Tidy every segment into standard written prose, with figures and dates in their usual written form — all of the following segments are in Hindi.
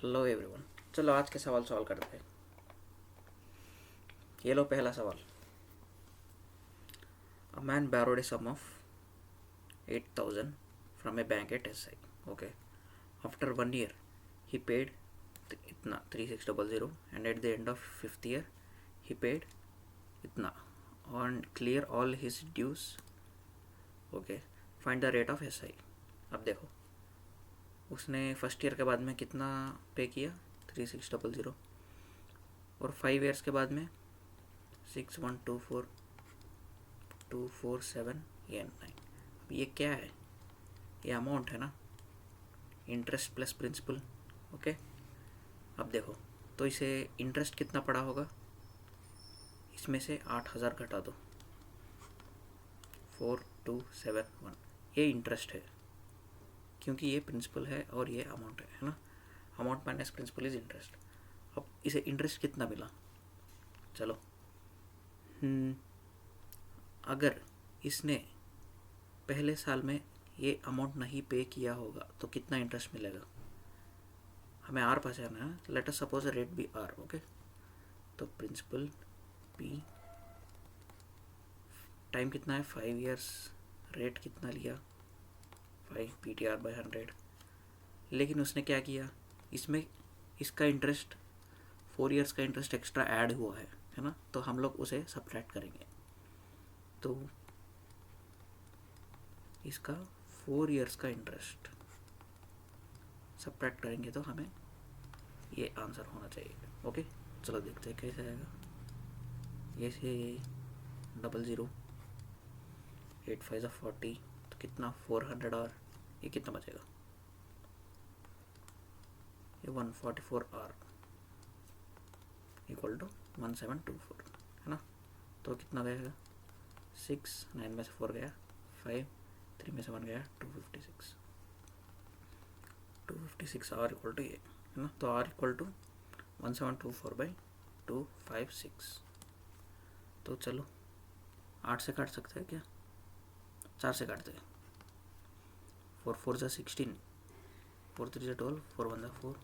Hello everyone. चलो आज के सवाल सॉल्व करते हैं। ये लो पहला सवाल। A man borrowed a sum of 8,000 from a bank at SI. Okay. After 1 year, he paid इतना 3600 and at the end of 5th year, he paid इतना and clear all his dues. Okay. Find the rate of SI. अब देखो, उसने फर्स्ट ईयर के बाद में कितना पे किया 3600 और 5 ईयर्स के बाद में 6124,247 अब ये क्या है? ये अमाउंट है ना, इंटरेस्ट प्लस प्रिंसिपल। ओके। अब देखो, तो इसे इंटरेस्ट कितना पड़ा होगा, इसमें से 8,000 घटा दो, 4271। ये इंटरेस्ट है क्योंकि ये प्रिंसिपल है और ये अमाउंट है ना। Amount minus principal is interest. अब इसे इंटरेस्ट कितना मिला, चलो अगर इसने पहले साल में ये अमाउंट नहीं पे किया होगा तो कितना इंटरेस्ट मिलेगा, हमें आर पहचाना है। Let us suppose rate be R. Okay, तो प्रिंसिपल पी, टाइम कितना है 5 ईयर्स, रेट कितना लिया 5 PTR बाय 100। लेकिन उसने क्या किया, इसमें इसका इंटरेस्ट 4 ईयर्स का इंटरेस्ट एक्स्ट्रा ऐड हुआ है ना, तो हम लोग उसे सब्ट्रैक्ट करेंगे। तो इसका 4 ईयर्स का इंटरेस्ट सब्ट्रैक्ट करेंगे तो हमें ये आंसर होना चाहिए। ओके, चलो देखते हैं कैसे आएगा। ये से 00 8 5 40, तो कितना 400 और ये कितना बचेगा, ये 144R इक्वल टू 1724 है ना। तो कितना गएगा 6, 9 में से 4 गया 5, 3 में से 1 गया 256 R इक्वल टू ये है ना। तो R इक्वल टू 1724/256। तो चलो 8 से काट सकते हैं क्या, 4 से काटते हैं। 4 4 जा 16, 4 3 जा 12, 4 1 जा 4,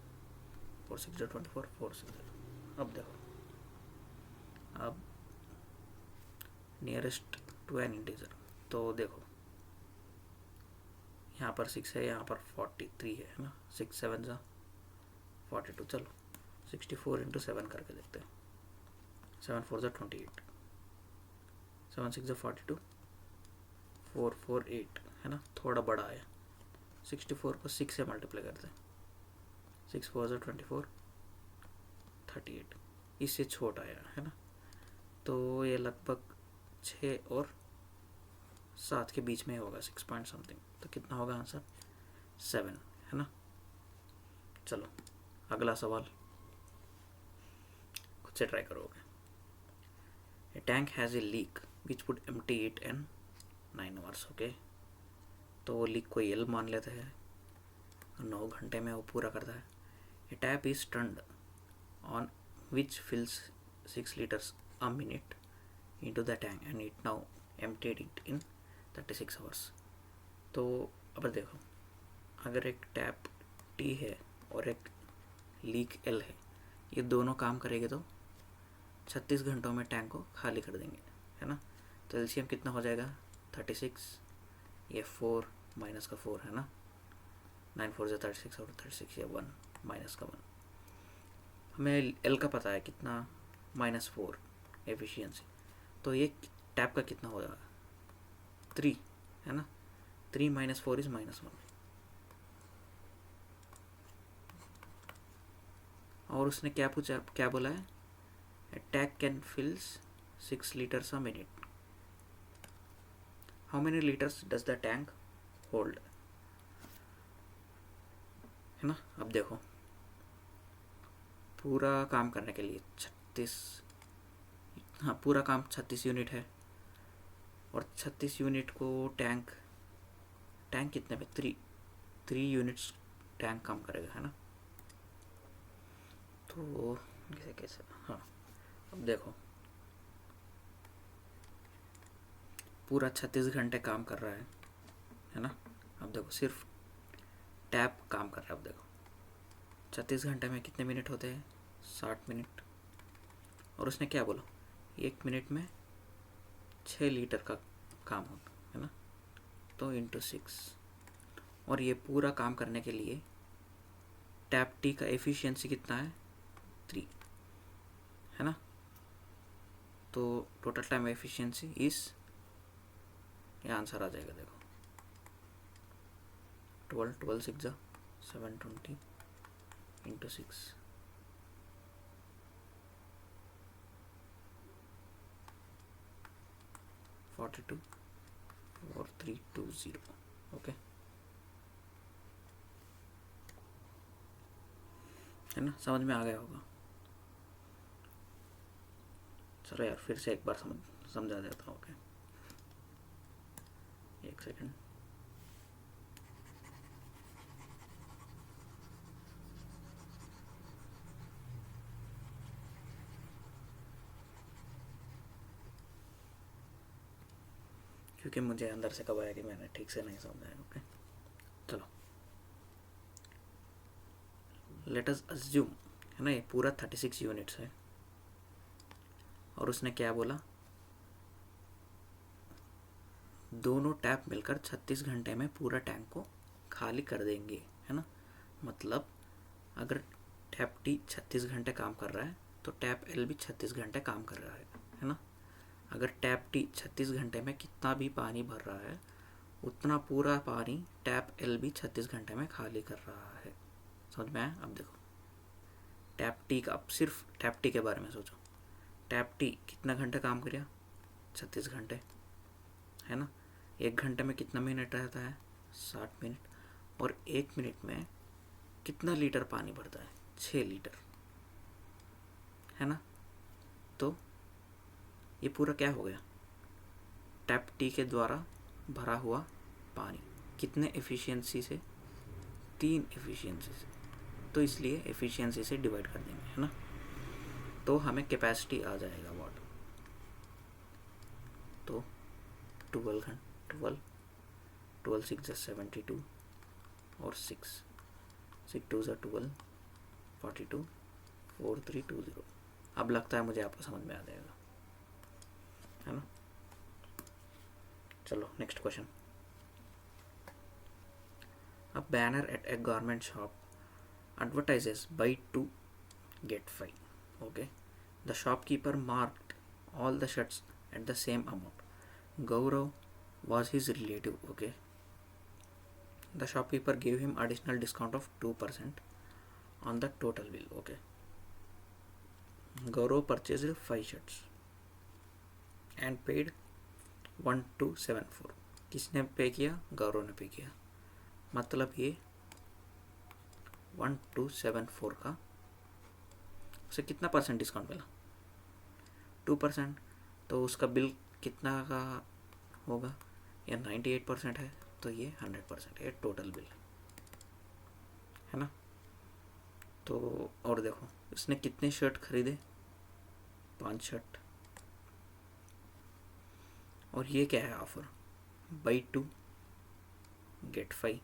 4 6 जा 24, 4 6 जा। अब देखो, अब नियरेस्ट टू एन इंटीजर, तो देखो यहाँ पर 6 है, यहाँ पर 43 है ना। 6 7 जा 42। चलो 64 इंटू 7 करके देखते हैं। 7 4 जा 28, 7 6 जा 42, 4 4 8 है ना, थोड़ा बड़ा है। 64 को 6 से मल्टीप्लाई करते हैं, 6 4 जा 24, 38, इससे छोटा है ना। तो ये लगभग 6 और 7 के बीच में होगा, 6 पॉइंट समथिंग। तो कितना होगा आंसर 7 है ना। चलो अगला सवाल खुद से ट्राई करोगे। A tank has a leak which would empty it in 9 hours. Okay, तो वो लीक को एल मान लेते हैं, 9 घंटे में वो पूरा करता है। A tap is turned on which fills 6 liters a minute into the tank and it now emptied it in 36 hours. तो अब देखो, अगर एक टैप टी है और एक लीक एल है, ये दोनों काम करेंगे तो 36 घंटों में टैंक को खाली कर देंगे है ना। तो एलसीएम कितना हो जाएगा 36, ये 4 माइनस का 4 है ना, 9 4 जा 36 और 36 ये 1 माइनस का 1। हमें एल का पता है कितना, -4 एफिशिएंसी। तो ये टैप का कितना हो जाएगा 3 है ना। 3 - 4 इज -1। और उसने क्या पूछा, क्या बोला है, tank can fills 6 liters a minute। How many litres does the tank hold है ना। अब देखो, पूरा काम करने के लिए 36, हाँ पूरा काम 36 यूनिट है और 36 यूनिट को टैंक कितने में 3 यूनिट्स टैंक काम करेगा है ना। तो कैसे हाँ, अब देखो पूरा 36 घंटे काम कर रहा है ना। अब देखो सिर्फ टैप काम कर रहा है। अब देखो 36 घंटे में कितने मिनट होते हैं? 60 मिनट। और उसने क्या बोला? 1 मिनट में 6 लीटर का काम होता है ना, तो इंटू 6। और ये पूरा काम करने के लिए टैप टी का एफिशिएंसी कितना है? 3, है ना। तो टोटल टाइम एफिशिएंसी इस, ये आंसर आ जाएगा, देखो 12 6 720 इंटू 6, 42 4320। ओके, है ना, समझ में आ गया होगा। चलो यार फिर से एक बार समझा देता हूँ। ओके, एक सेकंड। क्योंकि मुझे अंदर से कब आया कि मैंने ठीक से नहीं समझाया। ओके, चलो लेट अस अज्यूम, है ना, ये पूरा 36 यूनिट्स है। और उसने क्या बोला? दोनों टैप मिलकर 36 घंटे में पूरा टैंक को खाली कर देंगे, है ना। मतलब अगर टैप टी 36 घंटे काम कर रहा है तो टैप एल भी 36 घंटे काम कर रहा है ना। अगर टैप टी 36 घंटे में कितना भी पानी भर रहा है उतना पूरा पानी टैप एल भी 36 घंटे में खाली कर रहा है। समझ में आया? अब देखो टैप टी का, अब सिर्फ टैप टी के बारे में सोचो। टैप टी कितना घंटे काम करेगा? 36 घंटे, है ना। 1 घंटे में कितना मिनट रहता है? 60 मिनट। और 1 मिनट में कितना लीटर पानी भरता है? 6 लीटर, है ना। तो ये पूरा क्या हो गया? टैप टी के द्वारा भरा हुआ पानी कितने एफिशिएंसी से? 3 एफिशिएंसी से। तो इसलिए एफिशिएंसी से डिवाइड कर देंगे, है ना। तो हमें कैपेसिटी आ जाएगा वाट। तो 12 6 72 और 6 2 12 42 4320। अब लगता है मुझे आपको समझ में आ जाएगा, है ना। चलो next question. A banner at a garment shop advertises buy 2 get 5. Okay, the shopkeeper marked all the shirts at the same amount. Gaurav was his relative. Okay, the shopkeeper gave him additional discount of 2% on the total bill. Okay, Gaurav purchased 5 shirts and paid 1274. किसने पे किया? गौरव ने पे किया। मतलब ये 1274 का उसे कितना परसेंट डिस्काउंट मिला? 2%। तो उसका बिल कितना का होगा? या 98% है तो ये 100% है टोटल बिल, है ना। तो और देखो इसने कितने शर्ट खरीदे? 5 शर्ट। और ये क्या है ऑफर? By 2 gate 5।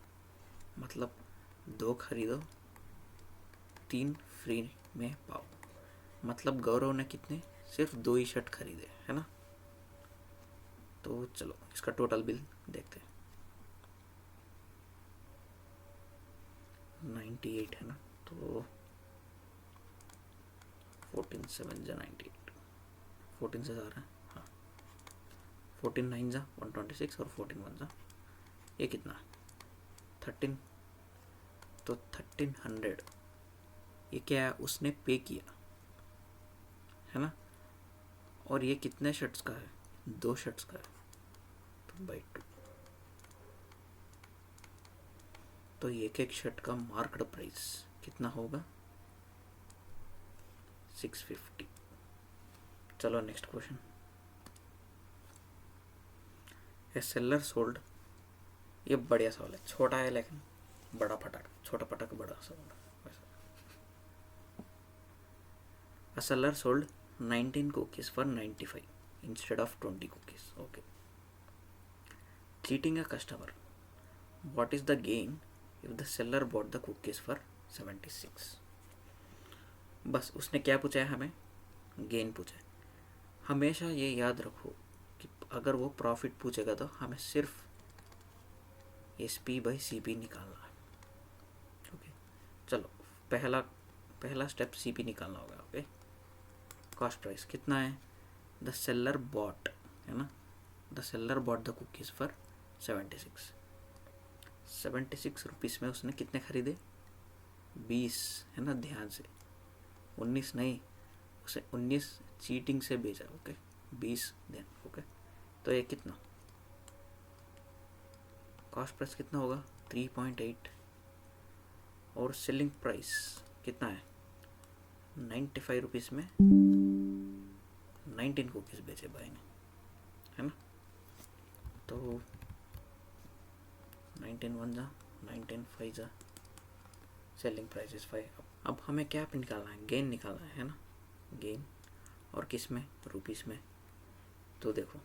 मतलब 2 खरीदो 3 फ्री में पाओ। मतलब गौरव ने कितने? सिर्फ 2 ही शर्ट खरीदे, है ना। तो चलो इसका टोटल बिल देखते हैं। 98 है ना, तो 14 7 जा 98, 14 से जा रहा है, हाँ 14 9 जा 126 और 14 1 जा ये कितना? 13। तो 1300 ये क्या है? उसने पे किया, है ना। और ये कितने शर्ट्स का है? 2 शर्ट्स का है, तो बाई 2। तो एक एक शर्ट का मार्केट प्राइस कितना होगा? 650। चलो नेक्स्ट क्वेश्चन। ए सेलर सोल्ड, ये बढ़िया सवाल है, छोटा है लेकिन बड़ा फटाक, छोटा फटाक बड़ा सवाल है। A seller sold 19 cookies for 95 instead of 20 cookies. Okay. Cheating a customer. What is the gain if the seller bought the cookies for 76। बस उसने क्या पूछा है हमें, गेन पूछा है। हमेशा ये याद रखो कि अगर वो प्रॉफिट पूछेगा तो हमें सिर्फ SP/CP निकालना है। ओके, चलो पहला स्टेप CP निकालना होगा। ओके, कॉस्ट प्राइस कितना है, द सेलर बॉट है ना, the seller bought the cookies for 76 rupees में उसने कितने खरीदे, 20 है ना, ध्यान से 19 नहीं, उसे 19 चीटिंग से बेचा। Okay, 20 then. ओके, तो ये कितना कॉस्ट प्राइस कितना होगा, 3.8, और सेलिंग प्राइस कितना है, 95 रुपीज़ में 19 कुकीज़ बेचे भाई ने, है ना। तो 19 1 जा 19 5 जा, सेलिंग प्राइस इज 5। अब हमें क्या निकालना है, गेन निकालना है ना, गेन, और किस में, रुपीस में। तो देखो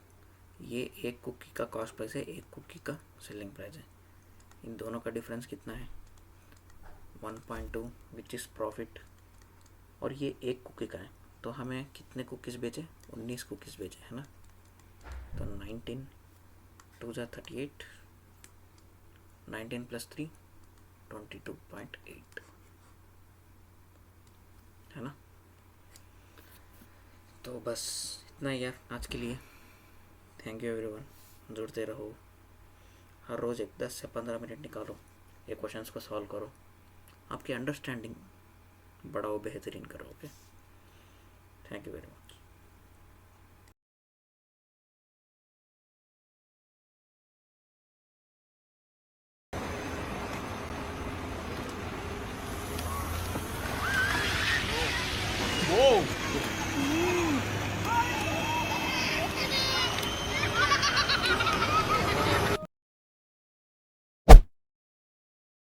ये एक कुकी का कॉस्ट प्राइस है, एक कुकी का सेलिंग प्राइस है, इन दोनों का डिफरेंस कितना है, 1.2 विच इज़ प्रॉफिट, और ये एक कुकी का है। तो हमें कितने कुकीज़ बेचे, 19 कुकीज़ बेचे, है ना। तो 19 2 जा 38, 19 + 3 22.8, है ना। तो बस इतना ही यार आज के लिए। थैंक यू एवरीवन, जुड़ते रहो, हर रोज़ एक 10 से 15 मिनट निकालो, ये क्वेश्चंस को सॉल्व करो, आपकी अंडरस्टैंडिंग बढ़ाओ, बेहतरीन करो। Okay, thank you very much. Whoa!